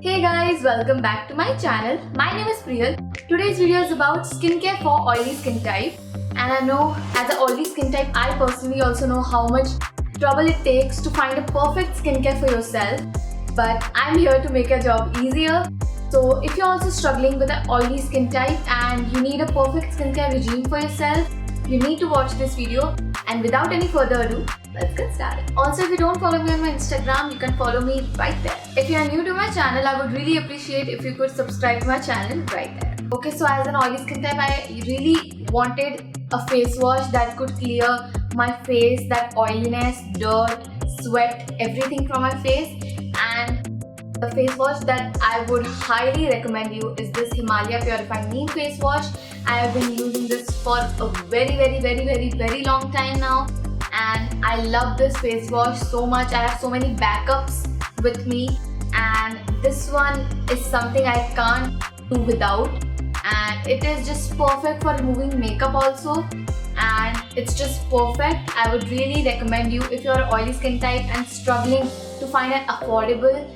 Hey guys, welcome back to my channel. My name is Priyal. Today's video is about skincare for oily skin type. And I know as an oily skin type, I personally also know how much trouble it takes to find a perfect skincare for yourself. But I'm here to make your job easier. So if you're also struggling with an oily skin type and you need a perfect skincare regime for yourself, you need to watch this video. And without any further ado, let's get started. Also, if you don't follow me on my Instagram, you can follow me right there. If you are new to my channel, I would really appreciate if you could subscribe to my channel right there. Okay, so as an oily skin type, I really wanted a face wash that could clear my face, that oiliness, dirt, sweat, everything from my face. And the face wash that I would highly recommend you is this Himalaya Purifying Neem Face Wash. I have been using this for a very long time now, and I love this face wash so much. I have so many backups with me, and this one is something I can't do without, and it is just perfect for removing makeup also, and it's just perfect. I would really recommend you if you're an oily skin type and struggling to find an affordable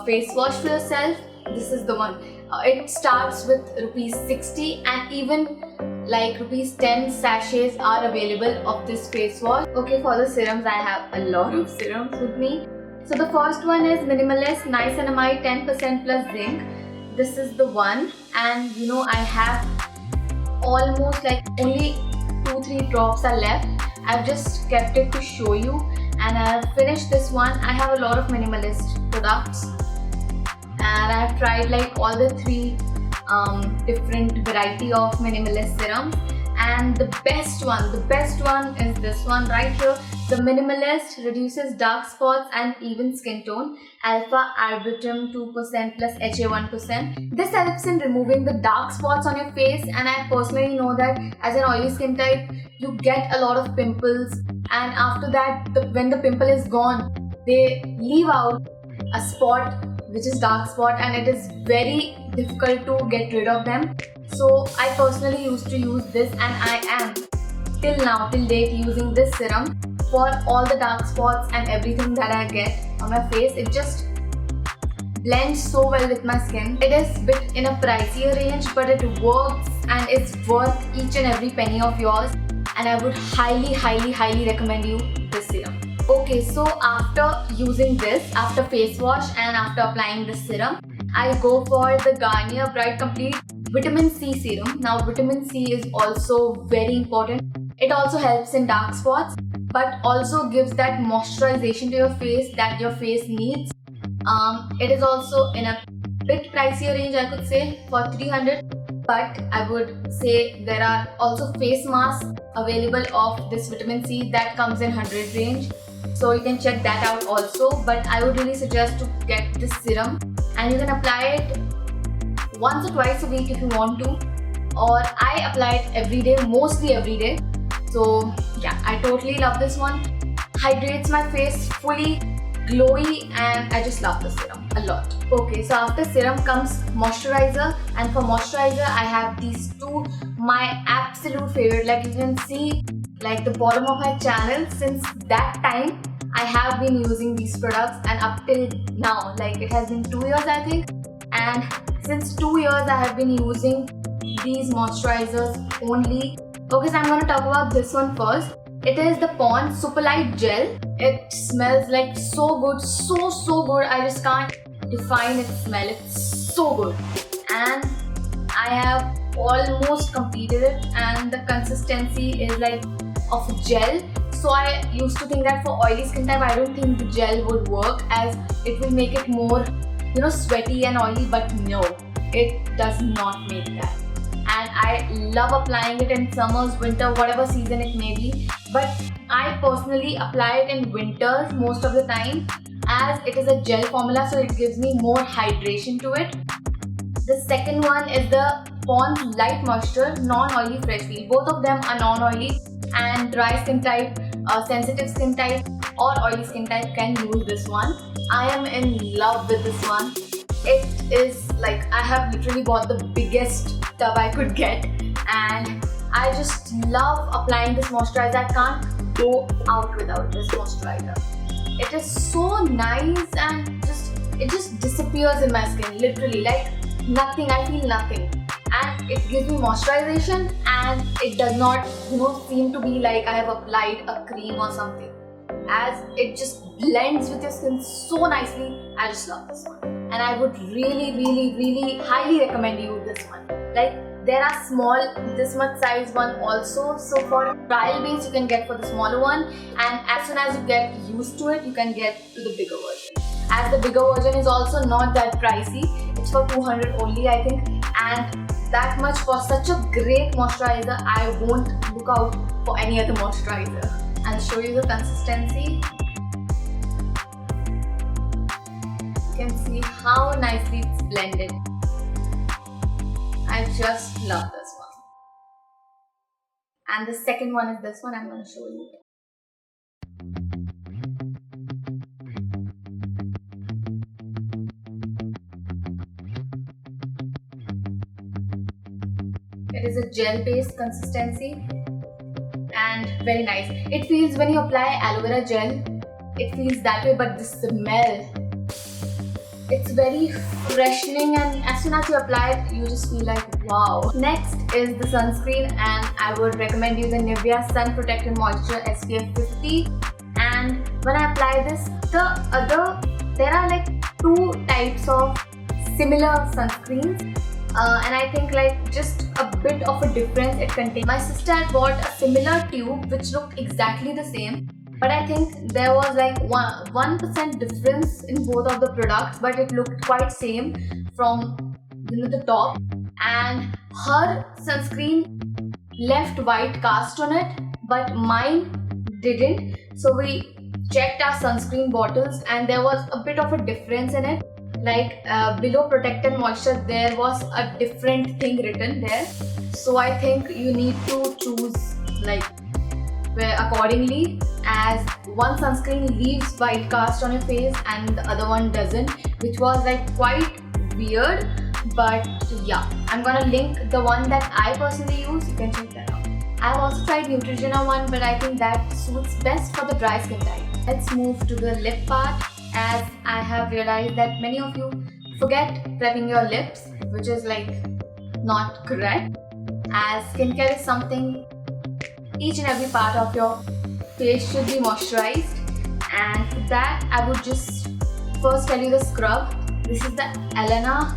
face wash for yourself. This is the one. It starts with rupees 60 and even like rupees 10 sachets are available of this face wash. Okay, for the serums, I have a lot of serums with me. So the first one is Minimalist Niacinamide 10% plus zinc. This is the one, and you know I have almost like only 2-3 drops are left. I've just kept it to show you, and I have finished this one. I have a lot of Minimalist products, and I've tried like all the 3 different variety of Minimalist serums, and the best one is this one right here. The Minimalist reduces dark spots and even skin tone, alpha arbutin 2% plus HA 1%. This helps in removing the dark spots on your face, and I personally know that as an oily skin type, you get a lot of pimples, and after that, when the pimple is gone, they leave out a spot which is dark spot, and it is very difficult to get rid of them. So I personally used to use this, and I am till date using this serum for all the dark spots and everything that I get on my face. It just blends so well with my skin. It is bit in a pricier range, but it works and it's worth each and every penny of yours, and I would highly recommend you this serum. Okay, so after using this, after face wash and after applying this serum, I go for the Garnier Bright Complete Vitamin C Serum. Now vitamin C is also very important. It also helps in dark spots, but also gives that moisturization to your face that your face needs. It is also in a bit pricier range, I could say, for 300, but I would say there are also face masks available of this vitamin C that comes in 100 range. So you can check that out also, but I would really suggest to get this serum, and you can apply it once or twice a week if you want to, or I apply it every day, mostly every day. So yeah, I totally love this one. Hydrates my face fully, glowy, and I just love the serum a lot. Okay, so after serum comes moisturizer, and for moisturizer I have these 2, my absolute favorite. Like you can see, like the bottom of my channel, since that time I have been using these products, and up till now, like it has been 2 years I think, and since 2 years I have been using these moisturizers only. Okay, so I'm going to talk about this one first. It is the Pond's Superlight Gel. It smells like so good, so good. I just can't define its smell. It's so good, and I have almost completed it, and the consistency is like of gel. So I used to think that for oily skin type, I don't think the gel would work, as it will make it more, sweaty and oily, but no, it does not make that. And I love applying it in summers, winter, whatever season it may be, but I personally apply it in winters most of the time, as it is a gel formula, so it gives me more hydration to it. The second one is the Pond's Light Moisture Non-Oily Fresh Feel. Both of them are non-oily, and dry skin type, sensitive skin type, or oily skin type can use this one. I am in love with this one. It is like I have literally bought the biggest tub I could get, and I just love applying this moisturizer. I can't go out without this moisturizer. It is so nice, and just it just disappears in my skin, literally, like nothing. I feel nothing, and it gives me moisturization, and it does not, seem to be like I have applied a cream or something, as it just blends with your skin so nicely. I just love this one, and I would really highly recommend you this one. Like, there are small, this much size one also, so for trial base you can get for the smaller one, and as soon as you get used to it, you can get to the bigger version. As the bigger version is also not that pricey, it's for 200 only, I think, and that much for such a great moisturizer. I won't look out for any other moisturizer. I'll show you the consistency. You can see how nicely it's blended. I just love this one. And the second one is this one. I'm going to show you. It is a gel-based consistency and very nice. It feels, when you apply aloe vera gel, it feels that way, but the smell, it's very freshening, and as soon as you apply it, you just feel like wow. Next is the sunscreen, and I would recommend you the Nivea Sun Protected Moisture SPF 50. And when I apply this, there are like two types of similar sunscreens, and I think like just a bit of a difference it contains. My sister had bought a similar tube which looked exactly the same, but I think there was like 1% difference in both of the products, but it looked quite same from the top. And her sunscreen left white cast on it, but mine didn't. So we checked our sunscreen bottles, and there was a bit of a difference in it. Like below protected moisture, there was a different thing written there. So I think you need to choose like accordingly, as one sunscreen leaves white cast on your face and the other one doesn't, which was like quite weird. But yeah, I'm gonna link the one that I personally use. You can check that out. I've also tried Neutrogena one, but I think that suits best for the dry skin type. Let's move to the lip part, as I have realized that many of you forget prepping your lips, which is like not correct, as skincare is something each and every part of your face should be moisturized. And for that, I would just first tell you the scrub. This is the Elena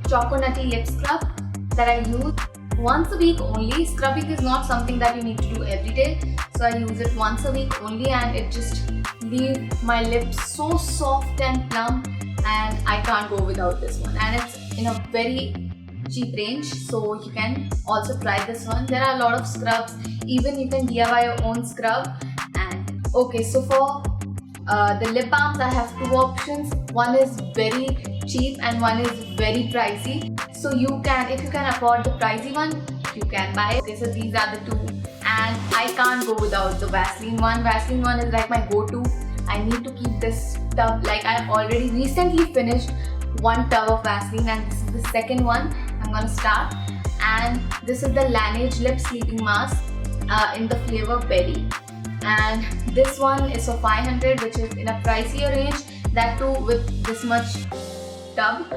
Choco Nutty Lip Scrub that I use once a week only. Scrubbing is not something that you need to do every day, so I use it once a week only, and it just leaves my lips so soft and plump, and I can't go without this one. And it's in a very cheap range, so you can also try this one. There are a lot of scrubs, even you can DIY your own scrub. And okay, so for the lip balms, I have two options. One is very cheap and one is very pricey. So you can, if you can afford the pricey one, you can buy it. Okay, so these are the two, and I can't go without the Vaseline one. Vaseline one is like my go-to. I need to keep this tub. Like, I already recently finished one tub of Vaseline, and this is the second one I'm gonna start. And this is the Laneige Lip Sleeping Mask in the flavor Berry. And this one is for 500, which is in a pricier range, that too with this much tub.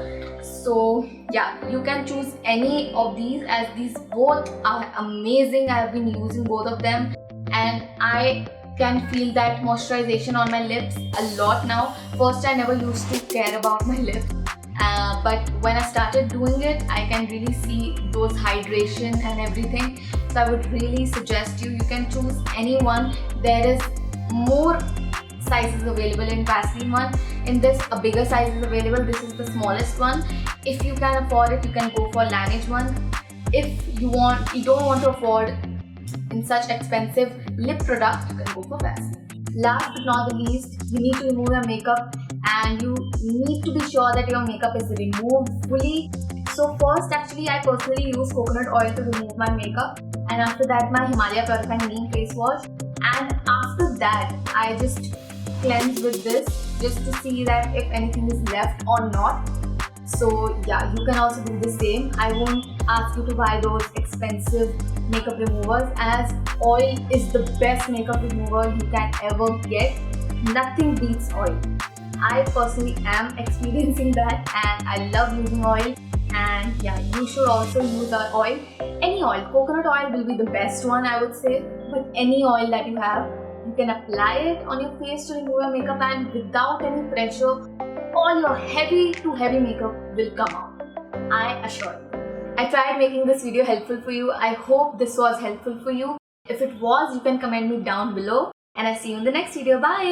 So yeah, you can choose any of these, as these both are amazing. I have been using both of them, and I can feel that moisturization on my lips a lot now. First, I never used to care about my lips, but when I started doing it, I can really see those hydration and everything. So I would really suggest you can choose any one. There is more sizes available in Vaseline one. In this, a bigger size is available. This is the smallest one. If you can afford it, you can go for Laneige one. If you don't want to afford in such expensive lip product, you can go for Vaseline. Last but not the least, you need to remove your makeup, and you need to be sure that your makeup is removed fully. So first, actually, I personally use coconut oil to remove my makeup, and after that my Himalaya Purifying Neem face wash, and after that I just cleanse with this, just to see that if anything is left or not. So yeah, you can also do the same. I won't ask you to buy those expensive makeup removers, as oil is the best makeup remover you can ever get. Nothing beats oil. I personally am experiencing that and I love using oil. And yeah, you should also use our oil. Any oil, coconut oil will be the best one, I would say, but any oil that you have, you can apply it on your face to remove your makeup, and without any pressure, all your heavy to heavy makeup will come out. I assure you. I tried making this video helpful for you. I hope this was helpful for you. If it was, you can comment me down below, and I'll see you in the next video. Bye!